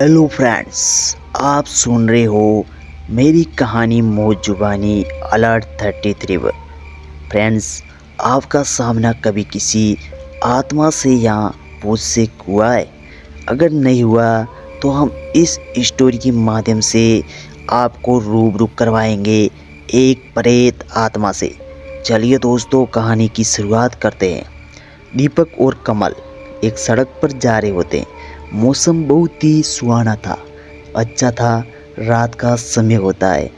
Hello friends, आप सुन रहे हो मेरी कहानी मौजुबानी अलर्ट 33 पर। फ्रेंड्स, आपका सामना कभी किसी आत्मा से या भूत से हुआ है? अगर नहीं हुआ तो हम इस स्टोरी के माध्यम से आपको रूबरू करवाएंगे एक प्रेत आत्मा से। चलिए दोस्तों, कहानी की शुरुआत करते हैं। दीपक और कमल एक सड़क पर जा रहे होते हैं। मौसम बहुत ही सुहाना था, अच्छा था। रात का समय होता है,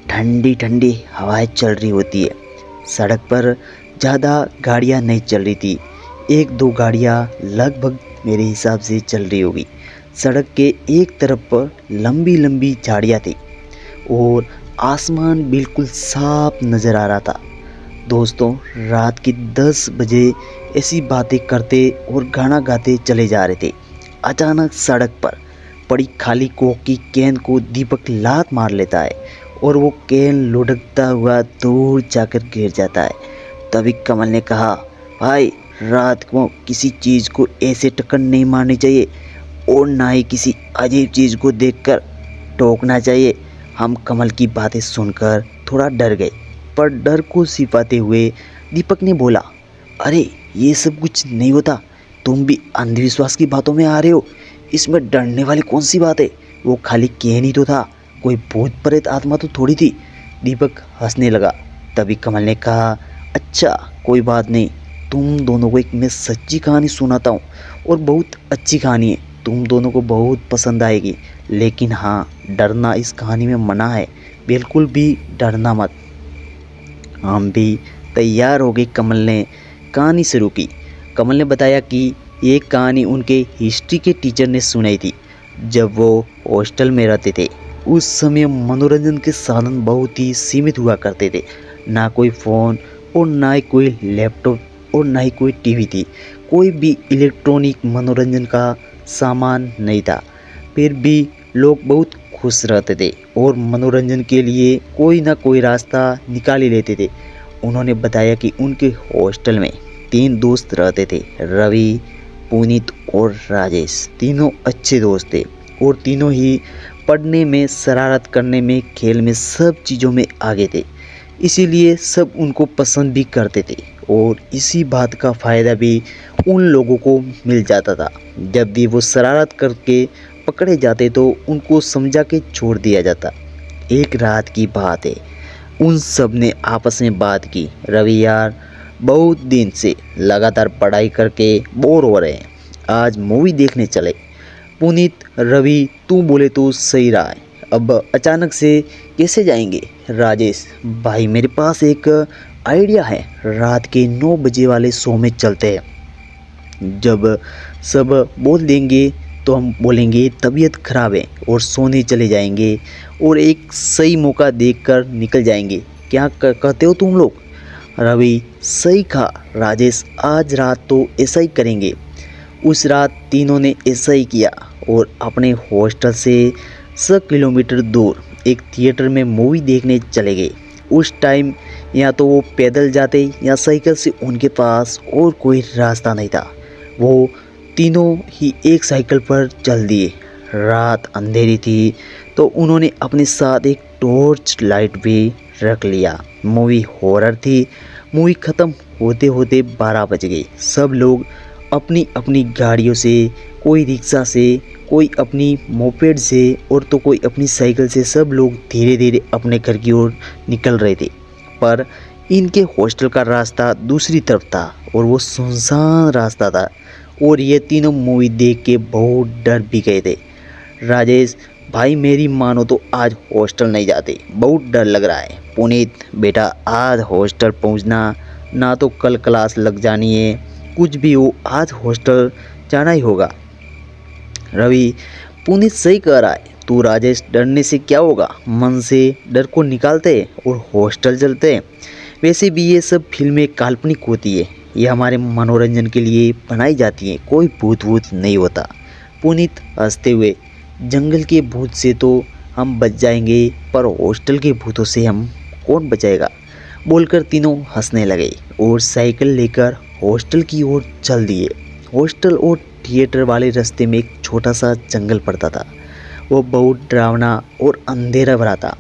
ठंडी ठंडी हवाएं चल रही होती है। सड़क पर ज़्यादा गाड़ियां नहीं चल रही थी, एक दो गाड़ियां लगभग मेरे हिसाब से चल रही होगी। सड़क के एक तरफ पर लंबी लंबी झाड़ियां थी और आसमान बिल्कुल साफ नज़र आ रहा था। दोस्तों, रात के 10 बजे ऐसी बातें करते और गाना गाते चले जा रहे थे। अचानक सड़क पर पड़ी खाली कोक की कैन को दीपक लात मार लेता है और वो कैन लुढ़कता हुआ दूर जाकर गिर जाता है। तभी कमल ने कहा, भाई, रात को किसी चीज़ को ऐसे टक्कर नहीं मारनी चाहिए और ना ही किसी अजीब चीज़ को देखकर टोकना चाहिए। हम कमल की बातें सुनकर थोड़ा डर गए, पर डर को छिपाते हुए दीपक ने बोला, अरे ये सब कुछ नहीं होता, तुम भी अंधविश्वास की बातों में आ रहे हो। इसमें डरने वाली कौन सी बात है? वो खाली कहन ही तो था, कोई भूत प्रेत आत्मा तो थोड़ी थी। दीपक हंसने लगा। तभी कमल ने कहा, अच्छा कोई बात नहीं, तुम दोनों को एक मैं सच्ची कहानी सुनाता हूँ और बहुत अच्छी कहानी है, तुम दोनों को बहुत पसंद आएगी। लेकिन हाँ, डरना इस कहानी में मना है, बिल्कुल भी डरना मत। हम भी तैयार हो गए। कमल ने कहानी शुरू की। कमल ने बताया कि ये कहानी उनके हिस्ट्री के टीचर ने सुनाई थी जब वो हॉस्टल में रहते थे। उस समय मनोरंजन के साधन बहुत ही सीमित हुआ करते थे, ना कोई फ़ोन और ना ही कोई लैपटॉप और ना ही कोई टीवी थी। कोई भी इलेक्ट्रॉनिक मनोरंजन का सामान नहीं था। फिर भी लोग बहुत खुश रहते थे और मनोरंजन के लिए कोई ना कोई रास्ता निकाल ही लेते थे। उन्होंने बताया कि उनके हॉस्टल में 3 दोस्त रहते थे, रवि, पुनीत और राजेश। तीनों अच्छे दोस्त थे और तीनों ही पढ़ने में, शरारत करने में, खेल में, सब चीज़ों में आगे थे। इसीलिए सब उनको पसंद भी करते थे और इसी बात का फ़ायदा भी उन लोगों को मिल जाता था। जब भी वो शरारत करके पकड़े जाते तो उनको समझा के छोड़ दिया जाता। एक रात की बात है, उन सब ने आपस में बात की, रवि यार, बहुत दिन से लगातार पढ़ाई करके बोर हो रहे हैं, आज मूवी देखने चले। पुनीत, रवि, तू बोले तो सही रहा है, अब अचानक से कैसे जाएंगे? राजेश, भाई मेरे पास एक आइडिया है, रात के 9 बजे वाले शो में चलते हैं। जब सब बोल देंगे तो हम बोलेंगे तबीयत खराब है और सोने चले जाएंगे और एक सही मौका देखकर निकल जाएंगे। क्या कहते हो तुम लोग? रवि, सही कहा राजेश, आज रात तो ऐसा ही करेंगे। उस रात तीनों ने ऐसा ही किया और अपने हॉस्टल से 100 किलोमीटर दूर एक थिएटर में मूवी देखने चले गए। उस टाइम या तो वो पैदल जाते या साइकिल से, उनके पास और कोई रास्ता नहीं था। वो तीनों ही एक साइकिल पर चल दिए। रात अंधेरी थी तो उन्होंने अपने साथ एक टॉर्च लाइट भी रख लिया। मूवी हॉरर थी। मूवी ख़त्म होते होते 12 बज गए। सब लोग अपनी अपनी गाड़ियों से, कोई रिक्शा से, कोई अपनी मोपेड से और तो कोई अपनी साइकिल से, सब लोग धीरे धीरे अपने घर की ओर निकल रहे थे। पर इनके हॉस्टल का रास्ता दूसरी तरफ था और वो सुनसान रास्ता था और ये तीनों मूवी देख के बहुत डर भी गए थे। राजेश, भाई मेरी मानो तो आज हॉस्टल नहीं जाते, बहुत डर लग रहा है। पुनीत, बेटा आज हॉस्टल पहुंचना, ना तो कल क्लास लग जानी है, कुछ भी हो आज हॉस्टल जाना ही होगा। रवि, पुनीत सही कह रहा है तू राजेश, डरने से क्या होगा, मन से डर को निकालते हैं और हॉस्टल चलते हैं। वैसे भी ये सब फिल्में काल्पनिक होती है, ये हमारे मनोरंजन के लिए बनाई जाती है, कोई भूत वूत नहीं होता। पुनीत हंसते हुए, जंगल के भूत से तो हम बच जाएंगे, पर हॉस्टल के भूतों से हम कौन बचाएगा, बोलकर तीनों हंसने लगे और साइकिल लेकर हॉस्टल की ओर चल दिए। हॉस्टल और थिएटर वाले रास्ते में एक छोटा सा जंगल पड़ता था। वो बहुत डरावना और अंधेरा भरा था।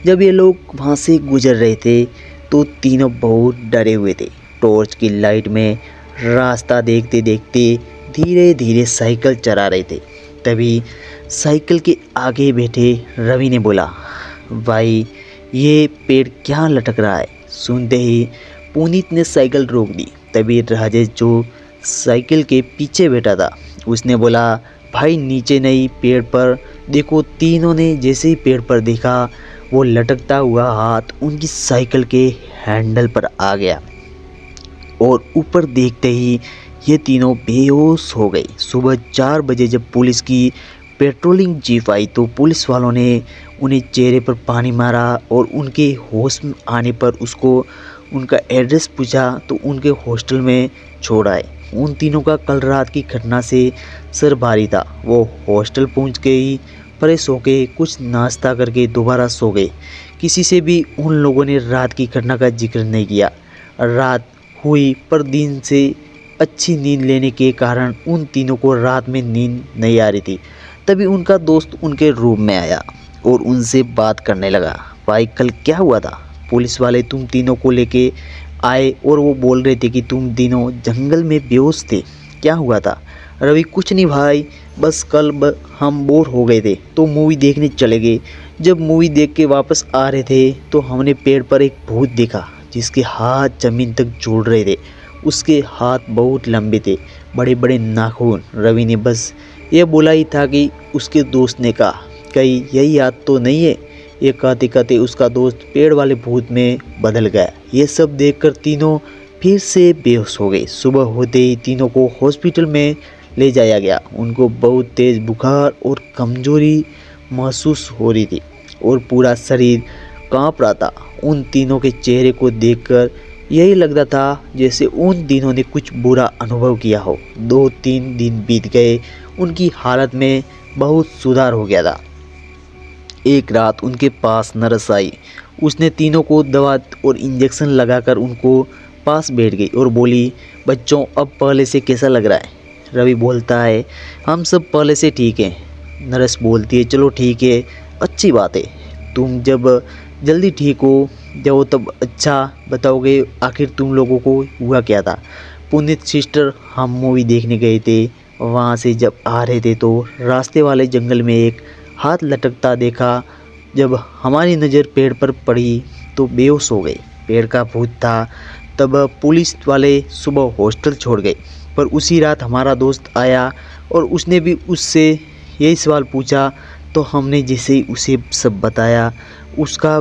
जब ये लोग वहाँ से गुजर रहे थे तो तीनों बहुत डरे हुए थे। टॉर्च की लाइट में रास्ता देखते देखते धीरे धीरे साइकिल चला रहे थे। तभी साइकिल के आगे बैठे रवि ने बोला, भाई ये पेड़ क्या लटक रहा है। सुनते ही पुनीत ने साइकिल रोक दी। तभी राजेश जो साइकिल के पीछे बैठा था उसने बोला, भाई नीचे नहीं पेड़ पर देखो। तीनों ने जैसे ही पेड़ पर देखा वो लटकता हुआ हाथ उनकी साइकिल के हैंडल पर आ गया और ऊपर देखते ही ये तीनों बेहोश हो गए। सुबह 4 बजे जब पुलिस की पेट्रोलिंग जीप आई तो पुलिस वालों ने उन्हें चेहरे पर पानी मारा और उनके होश में आने पर उसको उनका एड्रेस पूछा तो उनके हॉस्टल में छोड़ आए। उन तीनों का कल रात की घटना से सर भारी था। वो हॉस्टल पहुंच गई, फ्रेश होके कुछ नाश्ता करके दोबारा सो गए। किसी से भी उन लोगों ने रात की घटना का जिक्र नहीं किया। रात हुई पर दिन से अच्छी नींद लेने के कारण उन तीनों को रात में नींद नहीं आ रही थी। तभी उनका दोस्त उनके रूम में आया और उनसे बात करने लगा, भाई कल क्या हुआ था। पुलिस वाले तुम तीनों को लेके आए और वो बोल रहे थे कि तुम तीनों जंगल में बेहोश थे, क्या हुआ था। रवि कुछ नहीं भाई, बस कल हम बोर हो गए थे तो मूवी देखने चले गए। जब मूवी देख के वापस आ रहे थे तो हमने पेड़ पर एक भूत देखा जिसके हाथ ज़मीन तक जोड़ रहे थे। उसके हाथ बहुत लंबे थे, बड़े बड़े नाखून। रवि ने बस ये बोला ही था कि उसके दोस्त ने कहा, कहीं यही याद तो नहीं है। ये कहते कहते उसका दोस्त पेड़ वाले भूत में बदल गया। ये सब देखकर तीनों फिर से बेहोश हो गए। सुबह होते ही तीनों को हॉस्पिटल में ले जाया गया। उनको बहुत तेज़ बुखार और कमजोरी महसूस हो रही थी और पूरा शरीर कांप रहा था। उन तीनों के चेहरे को देखकर यही लगता था जैसे उन दिनों ने कुछ बुरा अनुभव किया हो। 2-3 दिन बीत गए, उनकी हालत में बहुत सुधार हो गया था। एक रात उनके पास नर्स आई। उसने तीनों को दवा और इंजेक्शन लगाकर उनको पास बैठ गई और बोली, बच्चों अब पहले से कैसा लग रहा है। रवि बोलता है, हम सब पहले से ठीक हैं। नर्स बोलती है, चलो ठीक है, अच्छी बात है। तुम जब जल्दी ठीक हो जाओ तब अच्छा बताओगे आखिर तुम लोगों को हुआ क्या था। पुनीत सिस्टर, हम मूवी देखने गए थे, वहाँ से जब आ रहे थे तो रास्ते वाले जंगल में एक हाथ लटकता देखा। जब हमारी नज़र पेड़ पर पड़ी तो बेहोश हो गए। पेड़ का भूत था। तब पुलिस वाले सुबह हॉस्टल छोड़ गए, पर उसी रात हमारा दोस्त आया और उसने भी उससे यही सवाल पूछा। तो हमने जैसे ही उसे सब बताया, उसका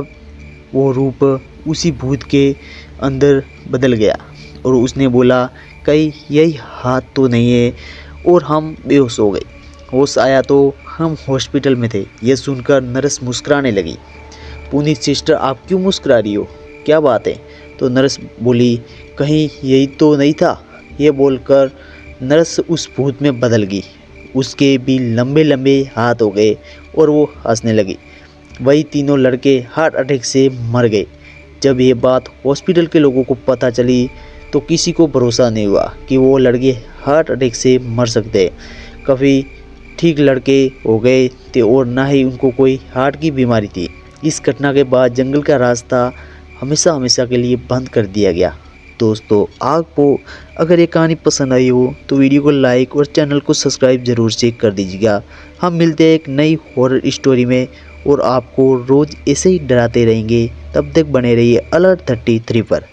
वो रूप उसी भूत के अंदर बदल गया और उसने बोला, कहीं यही हाथ तो नहीं है, और हम बेहोश हो गए। होश आया तो हम हॉस्पिटल में थे। यह सुनकर नर्स मुस्कुराने लगी। पुनीत सिस्टर, आप क्यों मुस्कुरा रही हो, क्या बात है। तो नर्स बोली, कहीं यही तो नहीं था। ये बोलकर नर्स उस भूत में बदल गई। उसके भी लंबे लंबे हाथ हो गए और वो हंसने लगी। वही तीनों लड़के हार्ट अटैक से मर गए। जब ये बात हॉस्पिटल के लोगों को पता चली तो किसी को भरोसा नहीं हुआ कि वो लड़के हार्ट अटैक से मर सकते हैं। कभी ठीक लड़के हो गए थे और ना ही उनको कोई हार्ट की बीमारी थी। इस घटना के बाद जंगल का रास्ता हमेशा हमेशा के लिए बंद कर दिया गया। दोस्तों, आपको अगर ये कहानी पसंद आई हो तो वीडियो को लाइक और चैनल को सब्सक्राइब ज़रूर से कर दीजिएगा। हम मिलते हैं एक नई हॉरर स्टोरी में और आपको रोज़ ऐसे ही डराते रहेंगे। तब तक बने रहिए अलर्ट 33 पर।